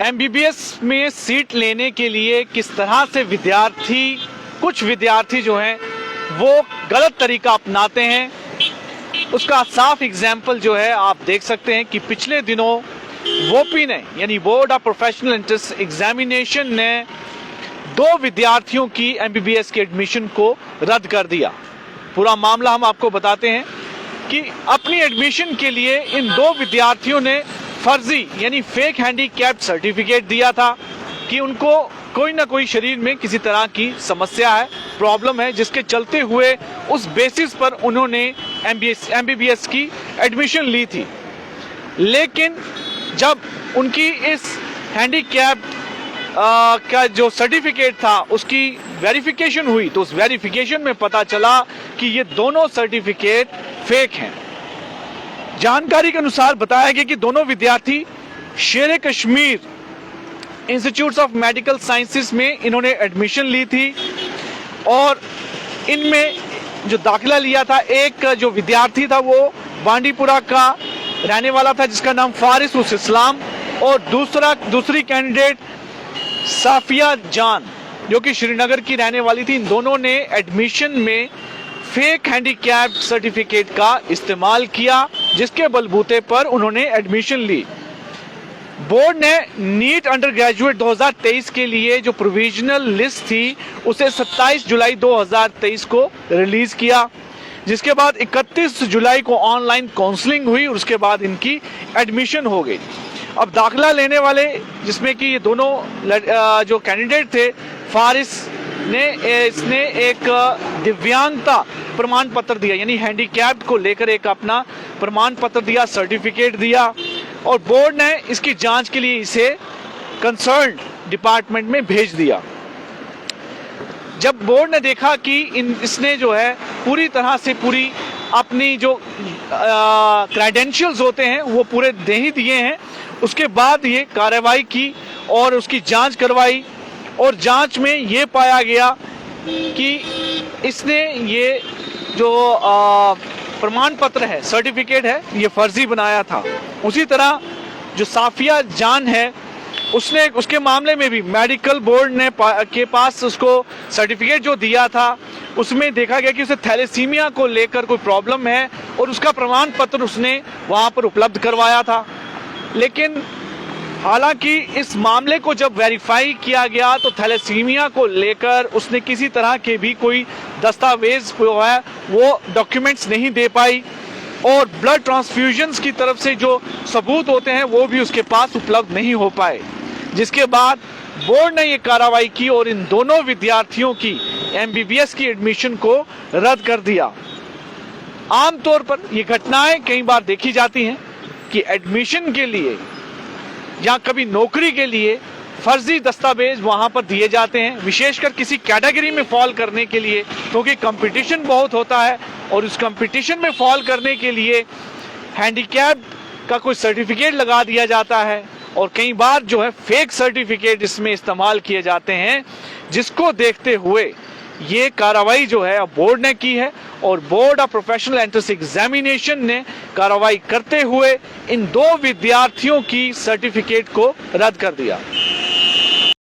MBBS में seat लेने के लिए किस तरह से कुछ विद्यार्थी जो हैं वो गलत तरीका अपनाते हैं, उसका साफ एग्जाम्पल जो है आप देख सकते हैं कि पिछले दिनों वोपी ने यानी board of professional entrance examination ने 2 विद्यार्थियों की एमबीबीएस के एडमिशन को रद्द कर दिया। पूरा मामला हम आपको बताते हैं कि अपनी एडमिशन के लिए इन 2 विद्यार्थियों ने फर्जी यानी फेक हैंडीकैप्ड सर्टिफिकेट दिया था कि उनको कोई ना कोई शरीर में किसी तरह की समस्या है, प्रॉब्लम है, जिसके चलते हुए उस बेसिस पर उन्होंने एमबीबीएस की एडमिशन ली थी। लेकिन जब उनकी इस हैंडीकैप्ड का जो सर्टिफिकेट था उसकी वेरिफिकेशन हुई तो उस वेरिफिकेशन में पता चला कि ये दोनों सर्टिफिकेट फेक हैं। जानकारी के अनुसार बताया गया कि दोनों विद्यार्थी शेर Kashmir institute of medical sciences में इन्होंने एडमिशन ली थी और इनमें जो दाखिला लिया था, एक जो विद्यार्थी था वो बांडीपुरा का रहने वाला था जिसका नाम फारिस उस इस्लाम, और दूसरी कैंडिडेट साफिया जान जो कि श्रीनगर की रहने वाली थी। इन दोनों ने एडमिशन में फेक हैंडीकैप्ड सर्टिफिकेट का इस्तेमाल किया जिसके बलबूते पर उन्होंने एडमिशन ली। बोर्ड ने नीट अंडर ग्रेजुएट 2023 के लिए जो प्रोविजनल लिस्ट थी उसे 27 जुलाई 2023 को रिलीज किया, जिसके बाद 31 जुलाई को ऑनलाइन काउंसलिंग हुई और उसके बाद इनकी एडमिशन हो गई। अब दाखिला लेने वाले जिसमें कि ये दोनों जो कैंडिडेट थे, फारिस ने इसने एक दिव्यांगता प्रमाण पत्र दिया यानी हैंडीकैप्ड को लेकर एक अपना प्रमाण पत्र दिया, सर्टिफिकेट दिया, और बोर्ड ने इसकी जांच के लिए इसे कंसर्न डिपार्टमेंट में भेज दिया। जब बोर्ड ने देखा कि इसने जो है पूरी तरह से पूरी अपनी जो क्रेडेंशियल्स होते हैं वो पूरे दे ही दिए हैं, उसके बाद ये कार्रवाई की और उसकी जांच करवाई और जांच में ये पाया गया कि इसने ये जो प्रमाण पत्र है, सर्टिफिकेट है, ये फर्जी बनाया था। उसी तरह जो साफिया जान है उसके मामले में भी मेडिकल बोर्ड ने के पास उसको सर्टिफिकेट जो दिया था उसमें देखा गया कि उसे थैलेसीमिया को लेकर कोई प्रॉब्लम है और उसका प्रमाण पत्र उसने वहां पर उपलब्ध करवाया था। लेकिन हालांकि इस मामले को जब वेरीफाई किया गया तो थैलेसीमिया को लेकर उसने किसी तरह के भी कोई दस्तावेज जो है वो डॉक्यूमेंट्स नहीं दे पाई और ब्लड ट्रांसफ्यूजन्स की तरफ से जो सबूत होते हैं वो भी उसके पास उपलब्ध नहीं हो पाए, जिसके बाद बोर्ड ने ये कार्रवाई की और इन दोनों विद्यार्थियों की एमबीबीएस की एडमिशन को रद्द कर दिया। आमतौर पर ये घटनाएं कई बार देखी जाती हैं कि एडमिशन के लिए या कभी नौकरी के लिए फर्जी दस्तावेज वहां पर दिए जाते हैं, विशेषकर किसी कैटेगरी में फॉल करने के लिए, क्योंकि कंपटीशन बहुत होता है और उस कंपटीशन में फॉल करने के लिए हैंडीकैप का कोई सर्टिफिकेट लगा दिया जाता है और कई बार जो है फेक सर्टिफिकेट इसमें इस्तेमाल किए जाते हैं, जिसको देखते हुए ये कार्रवाई जो है बोर्ड ने की है और board of professional entrance examination ने कार्रवाई करते हुए इन 2 विद्यार्थियों की सर्टिफिकेट को रद्द कर दिया।